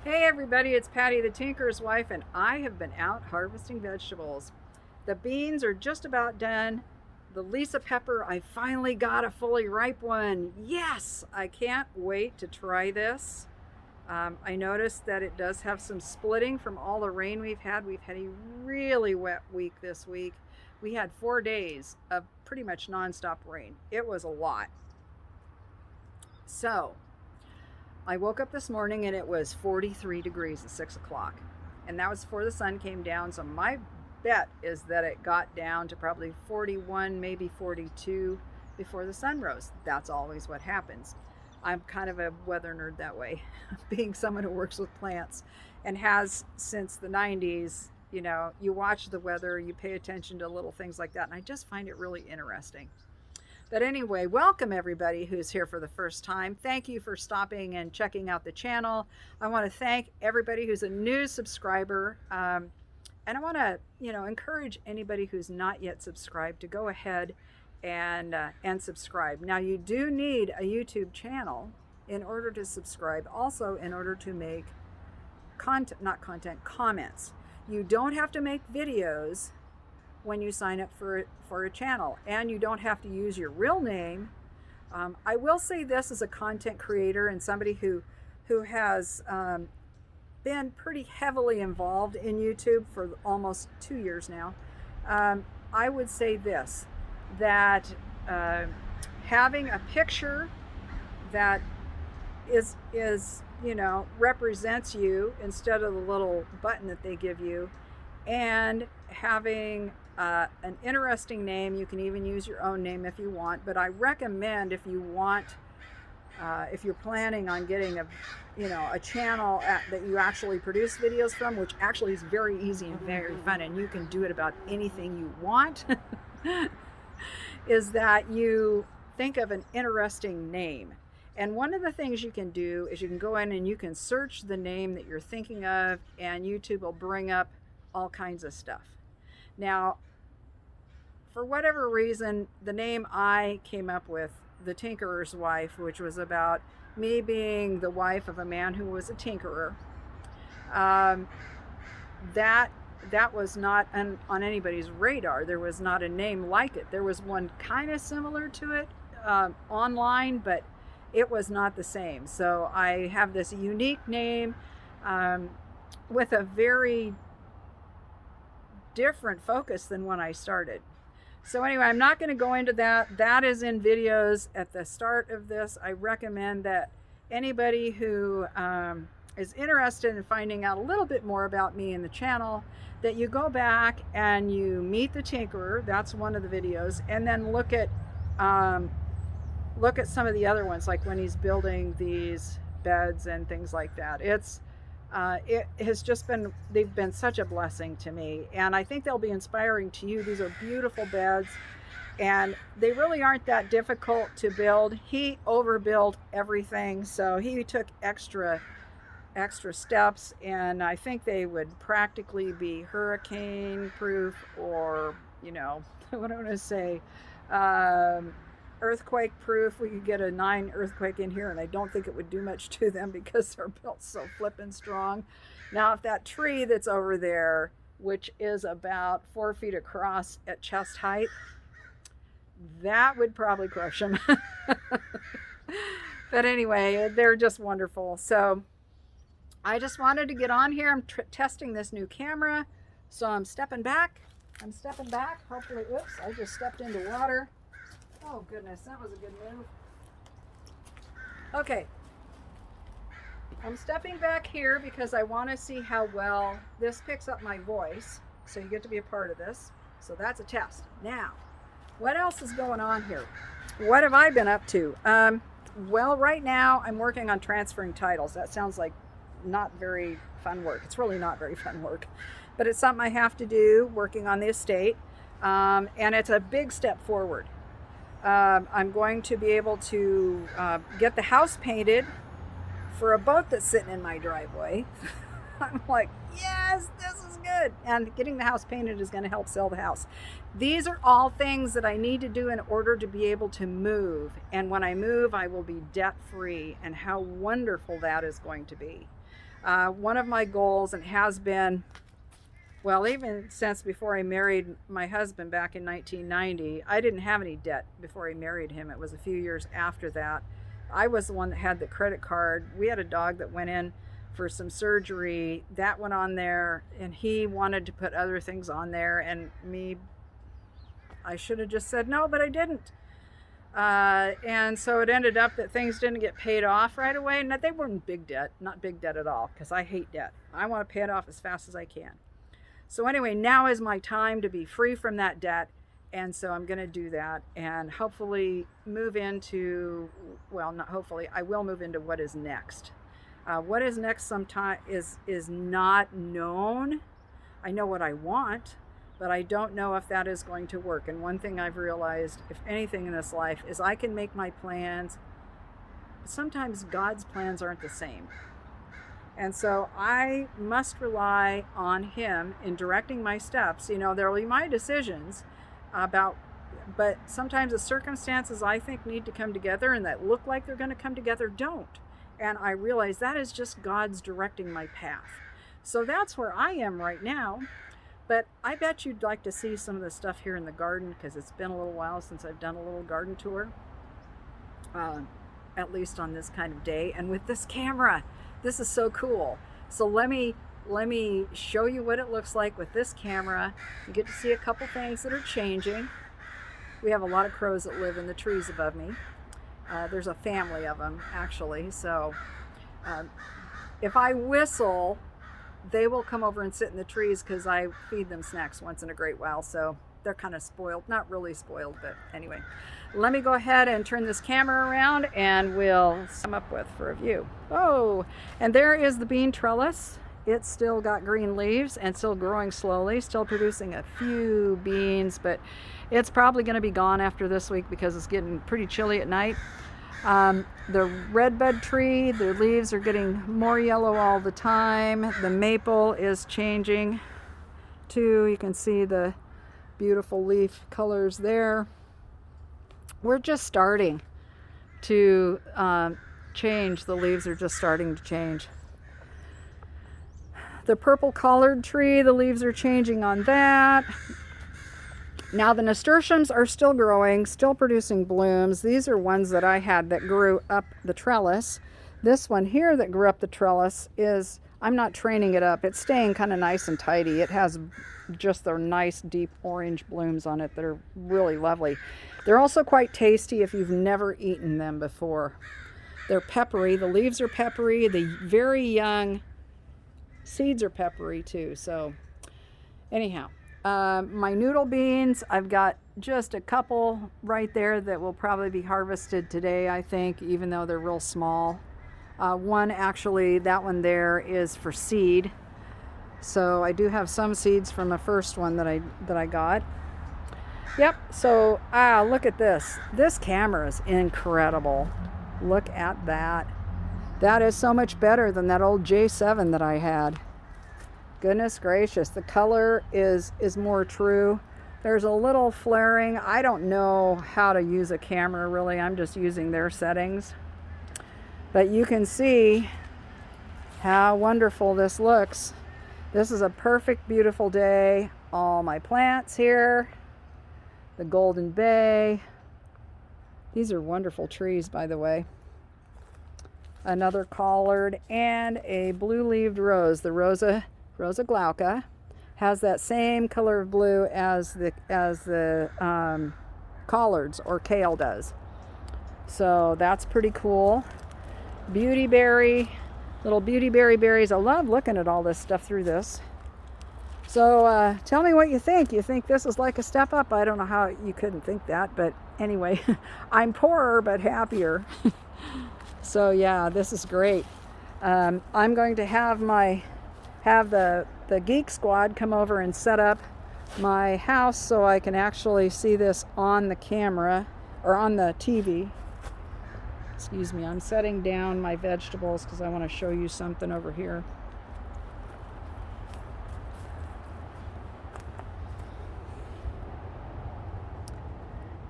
Hey everybody, it's Patty the Tinker's wife, and I have been out harvesting vegetables. The beans are just about done. The Lisa pepper, I finally got a fully ripe one. Yes, I can't wait to try this. I noticed that it does have some splitting from all the rain we've had. We've had a really wet week this week. We had 4 days of pretty much nonstop rain. It was a lot. So, I woke up this morning and it was 43 degrees at 6 o'clock. And that was before the sun came down. So my bet is that it got down to probably 41, maybe 42 before the sun rose. That's always what happens. I'm kind of a weather nerd that way, being someone who works with plants and has since the 90s. You know, you watch the weather, you pay attention to little things like that. And I just find it really interesting. But anyway, welcome everybody who's here for the first time. Thank you for stopping and checking out the channel. I want to thank everybody who's a new subscriber. And I want to, encourage anybody who's not yet subscribed to go ahead and subscribe. Now, you do need a YouTube channel in order to subscribe. Also, in order to make comments. You don't have to make videos when you sign up for a channel, and you don't have to use your real name. I will say this as a content creator and somebody who has been pretty heavily involved in YouTube for almost 2 years now. I would say this, that having a picture that is represents you instead of the little button that they give you, and having an interesting name. You can even use your own name if you want, but I recommend if you're planning on getting a channel that you actually produce videos from, which actually is very easy and very fun, and you can do it about anything you want, is that you think of an interesting name. And one of the things you can do is you can go in and you can search the name that you're thinking of, and YouTube will bring up all kinds of stuff. Now, for whatever reason, the name I came up with, The Tinkerer's Wife, which was about me being the wife of a man who was a tinkerer, that was not on anybody's radar. There was not a name like it. There was one kind of similar to it online, but it was not the same. So I have this unique name with a very different focus than when I started. So anyway, I'm not going to go into that. That is in videos at the start of this. I recommend that anybody who is interested in finding out a little bit more about me and the channel, that you go back and you meet the tinkerer. That's one of the videos, and then look at some of the other ones, like when he's building these beds and things like that. It has just been, they've been such a blessing to me, and I think they'll be inspiring to you. These are beautiful beds, and they really aren't that difficult to build. He overbuilt everything, so he took extra steps, and I think they would practically be hurricane proof, or what I want to say, earthquake proof. We could get a 9 earthquake in here, and I don't think it would do much to them because they're built so flippin' strong. Now, if that tree that's over there, which is about 4 feet across at chest height, that would probably crush them. But anyway, they're just wonderful. So I just wanted to get on here. I'm testing this new camera, so I'm stepping back. Hopefully, oops, I just stepped into water. Oh goodness, that was a good move. Okay, I'm stepping back here because I want to see how well this picks up my voice, so you get to be a part of this. So that's a test. Now, what else is going on here? What have I been up to? Well, right now I'm working on transferring titles. That sounds like not very fun work. It's really not very fun work, but it's something I have to do, working on the estate, and it's a big step forward. I'm going to be able to get the house painted for a boat that's sitting in my driveway. I'm like, yes, this is good. And getting the house painted is going to help sell the house. These are all things that I need to do in order to be able to move. And when I move, I will be debt free. And how wonderful that is going to be. One of my goals, and has been, well, even since before I married my husband back in 1990, I didn't have any debt before I married him. It was a few years after that. I was the one that had the credit card. We had a dog that went in for some surgery. That went on there, and he wanted to put other things on there, and I should have just said no, but I didn't. And so it ended up that things didn't get paid off right away. And they weren't big debt, not big debt at all, because I hate debt. I want to pay it off as fast as I can. So anyway, now is my time to be free from that debt. And so I'm going to do that and hopefully move into, well, not hopefully, I will move into what is next. What is next sometime is not known. I know what I want, but I don't know if that is going to work. And one thing I've realized, if anything in this life, is I can make my plans, but sometimes God's plans aren't the same. And so I must rely on Him in directing my steps. You know, there will be my decisions but sometimes the circumstances I think need to come together and that look like they're going to come together don't. And I realize that is just God's directing my path. So that's where I am right now. But I bet you'd like to see some of the stuff here in the garden, because it's been a little while since I've done a little garden tour, at least on this kind of day. And with this camera, this is so cool. So let me show you what it looks like with this camera. You get to see a couple things that are changing. We have a lot of crows that live in the trees above me. There's a family of them, actually. So if I whistle, they will come over and sit in the trees, because I feed them snacks once in a great while. So they're kind of spoiled. Not really spoiled, but anyway. Let me go ahead and turn this camera around and we'll sum up with for a view. Oh, and there is the bean trellis. It's still got green leaves and still growing slowly, still producing a few beans, but it's probably going to be gone after this week because it's getting pretty chilly at night. The redbud tree, the leaves are getting more yellow all the time. The maple is changing too. You can see the beautiful leaf colors there. We're just starting to change. The leaves are just starting to change. The purple collared tree, the leaves are changing on that. Now the nasturtiums are still growing, still producing blooms. These are ones that I had that grew up the trellis. This one here that grew up the trellis is, I'm not training it up. It's staying kind of nice and tidy. It has just the nice deep orange blooms on it that are really lovely. They're also quite tasty if you've never eaten them before. They're peppery. The leaves are peppery. The very young seeds are peppery too. So anyhow, my noodle beans, I've got just a couple right there that will probably be harvested today, I think, even though they're real small. One actually, that one there is for seed. So I do have some seeds from the first one that I got. Yep, so look at this. This camera is incredible. Look at that. That is so much better than that old J7 that I had. Goodness gracious, the color is more true. There's a little flaring. I don't know how to use a camera really. I'm just using their settings. But you can see how wonderful this looks. This is a perfect, beautiful day. All my plants here. The Golden Bay. These are wonderful trees, by the way. Another collard and a blue-leaved rose. The Rosa glauca has that same color of blue as the collards or kale does. So that's pretty cool. Beautyberry, little beautyberry berries. I love looking at all this stuff through this. So tell me what you think. You think this is like a step up? I don't know how you couldn't think that, but anyway, I'm poorer but happier. So yeah, this is great. I'm going to have the Geek Squad come over and set up my house so I can actually see this on the camera or on the TV. Excuse me, I'm setting down my vegetables because I want to show you something over here.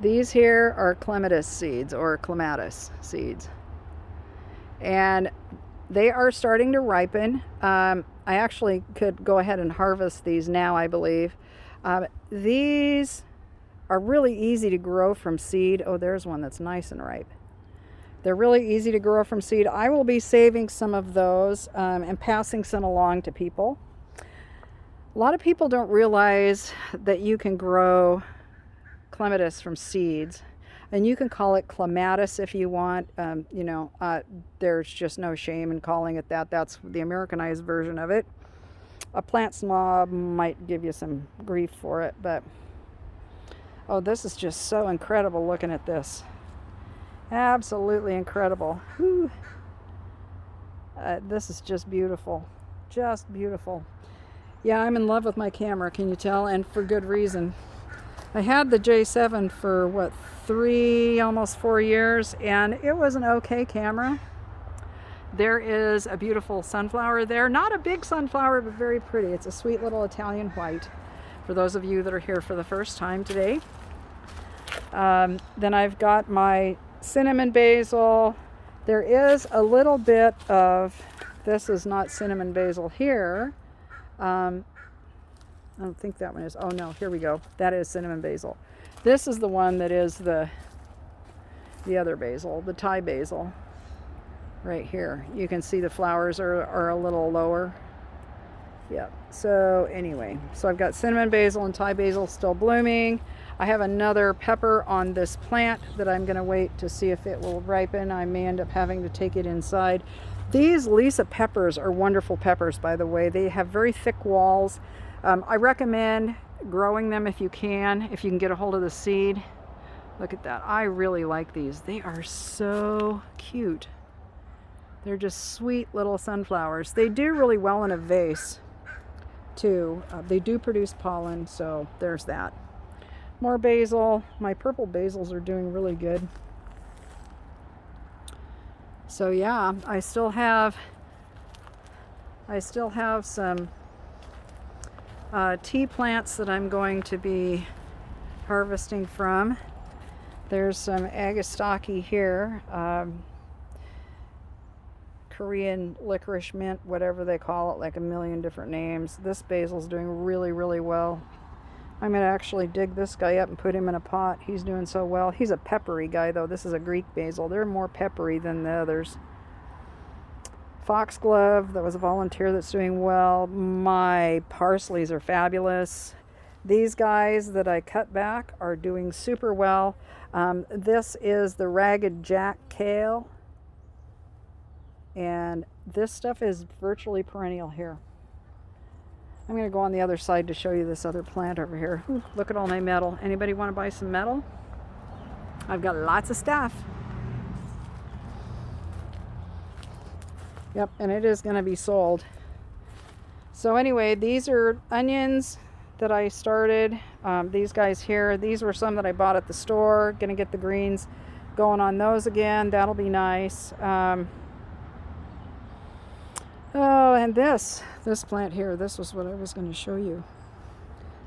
These here are Clematis seeds or Clematis seeds. And they are starting to ripen. I actually could go ahead and harvest these now, I believe. These are really easy to grow from seed. Oh, there's one that's nice and ripe. They're really easy to grow from seed. I will be saving some of those and passing some along to people. A lot of people don't realize that you can grow clematis from seeds, and you can call it clematis if you want. There's just no shame in calling it that. That's the Americanized version of it. A plant snob might give you some grief for it, but oh, this is just so incredible looking at this. Absolutely incredible. This is just beautiful. Just beautiful. Yeah, I'm in love with my camera, can you tell? And for good reason. I had the J7 for, 3, almost 4 years, and it was an okay camera. There is a beautiful sunflower there. Not a big sunflower, but very pretty. It's a sweet little Italian white, for those of you that are here for the first time today. Then I've got my cinnamon basil. There is a little bit of, this is not cinnamon basil here. I don't think that one is. Oh no, here we go. That is cinnamon basil. This is the one that is the other basil, the Thai basil. Right here. You can see the flowers are a little lower. Yeah. So anyway, so I've got cinnamon basil and Thai basil still blooming. I have another pepper on this plant that I'm going to wait to see if it will ripen. I may end up having to take it inside. These Lisa peppers are wonderful peppers, by the way. They have very thick walls. I recommend growing them if you can get a hold of the seed. Look at that. I really like these. They are so cute. They're just sweet little sunflowers. They do really well in a vase too. They do produce pollen, so there's that. More basil. My purple basils are doing really good. So yeah, I still have some tea plants that I'm going to be harvesting from. There's some Agastaki here, Korean licorice mint, whatever they call it, like a million different names. This basil's doing really, really well. I'm going to actually dig this guy up and put him in a pot. He's doing so well. He's a peppery guy, though. This is a Greek basil. They're more peppery than the others. Foxglove, that was a volunteer that's doing well. My parsleys are fabulous. These guys that I cut back are doing super well. This is the Ragged Jack kale. And this stuff is virtually perennial here. I'm going to go on the other side to show you this other plant over here. Ooh, look at all my metal. Anybody want to buy some metal? I've got lots of stuff. Yep, and it is going to be sold. So anyway, these are onions that I started. These guys here, these were some that I bought at the store. Going to get the greens going on those again. That'll be nice. Oh, and this plant here, this was what I was going to show you.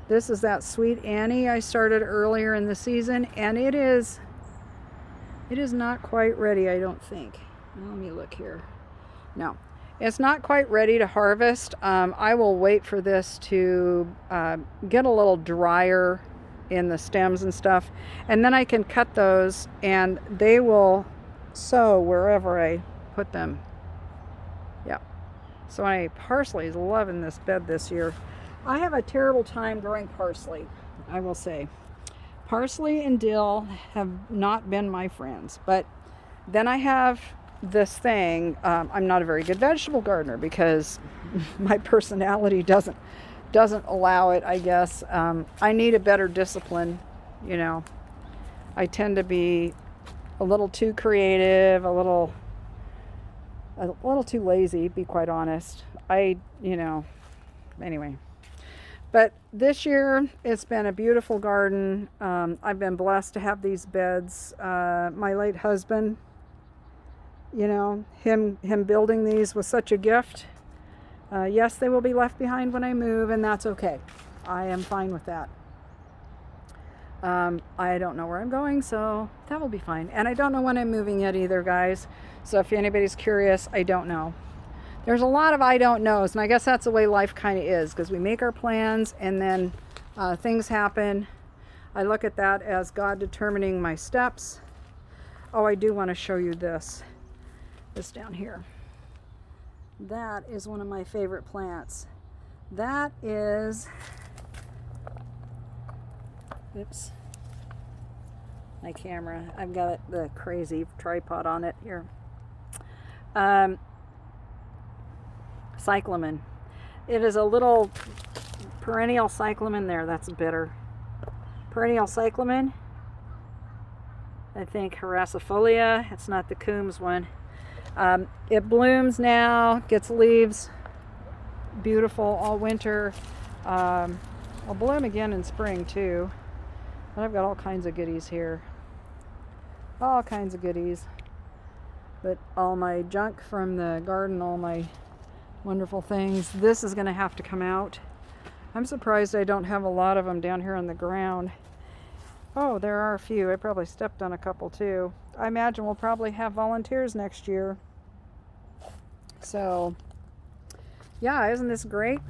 This is that Sweet Annie I started earlier in the season, and it is not quite ready, I don't think. Let me look here. No, it's not quite ready to harvest. I will wait for this to get a little drier in the stems and stuff, and then I can cut those, and they will sow wherever I put them. Yeah. So my parsley is loving this bed this year. I have a terrible time growing parsley, I will say. Parsley and dill have not been my friends. But then I have this thing. I'm not a very good vegetable gardener because my personality doesn't allow it, I guess. I need a better discipline, you know. I tend to be a little too creative, a little too lazy, be quite honest. Anyway. But this year, it's been a beautiful garden. I've been blessed to have these beds. My late husband, him building these was such a gift. Yes, they will be left behind when I move, and that's okay. I am fine with that. I don't know where I'm going, so that will be fine. And I don't know when I'm moving yet either, guys. So if anybody's curious, I don't know. there's a lot of I don't knows, and I guess that's the way life kind of is, because we make our plans and then things happen. I look at that as God determining my steps. Oh, I do want to show you this down here. That is one of my favorite plants. That is, oops, my camera. I've got the crazy tripod on it here. Cyclamen. It is a little perennial cyclamen there. That's bitter. Perennial cyclamen. I think Harassifolia. It's not the Coombs one. It blooms now, gets leaves, beautiful all winter. Will bloom again in spring too. But I've got all kinds of goodies here. All kinds of goodies. But all my junk from the garden, all my wonderful things. This is going to have to come out. I'm surprised I don't have a lot of them down here on the ground. Oh, there are a few. I probably stepped on a couple too. I imagine we'll probably have volunteers next year. So, yeah, isn't this great?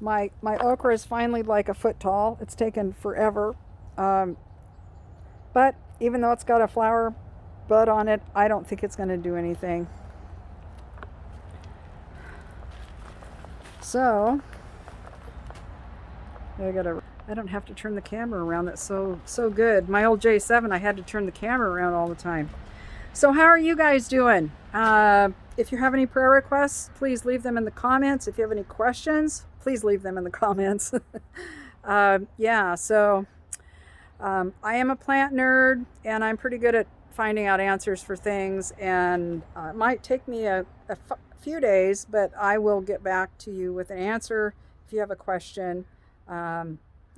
My okra is finally like a foot tall. It's taken forever. But even though it's got a flower bud on it, I don't think it's going to do anything. So, I don't have to turn the camera around. That's so good. My old J7, I had to turn the camera around all the time. So how are you guys doing? If you have any prayer requests, please leave them in the comments. If you have any questions, please leave them in the comments. Yeah, so I am a plant nerd, and I'm pretty good at finding out answers for things, and it might take me a few days, but I will get back to you with an answer if you have a question.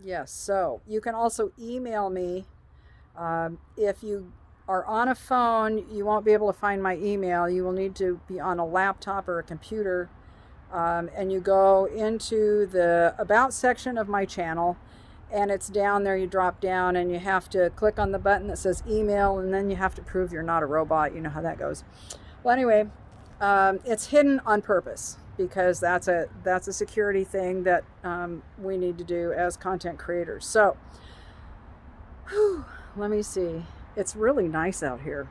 Yes, so you can also email me. If you are on a phone, you won't be able to find my email. You will need to be on a laptop or a computer, and you go into the About section of my channel, and it's down there. You drop down and you have to click on the button that says email, and then you have to prove you're not a robot. You know how that goes. Well, anyway, it's hidden on purpose, because that's a security thing that we need to do as content creators. So, let me see. It's really nice out here.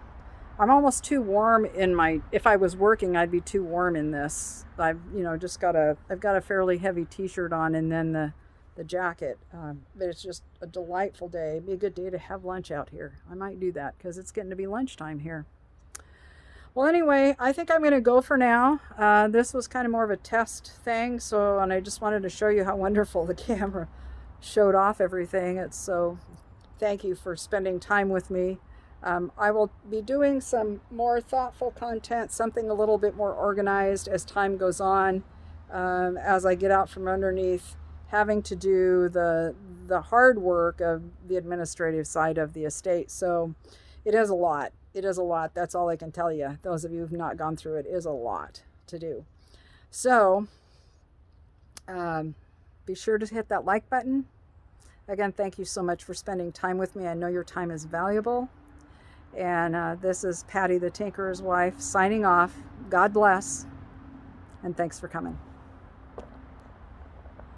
I'm almost too warm in my, if I was working, I'd be too warm in this. I've got a fairly heavy t-shirt on, and then the jacket. But it's just a delightful day. It'd be a good day to have lunch out here. I might do that because it's getting to be lunchtime here. Well, anyway, I think I'm going to go for now. This was kind of more of a test thing, and I just wanted to show you how wonderful the camera showed off everything. Thank you for spending time with me. I will be doing some more thoughtful content, something a little bit more organized as time goes on, as I get out from underneath having to do the hard work of the administrative side of the estate. So it is a lot. It is a lot. That's all I can tell you. Those of you who've not gone through it, is a lot to do. So be sure to hit that like button. Again, thank you so much for spending time with me. I know your time is valuable. And this is Patty the Tinkerer's wife signing off. God bless. And thanks for coming.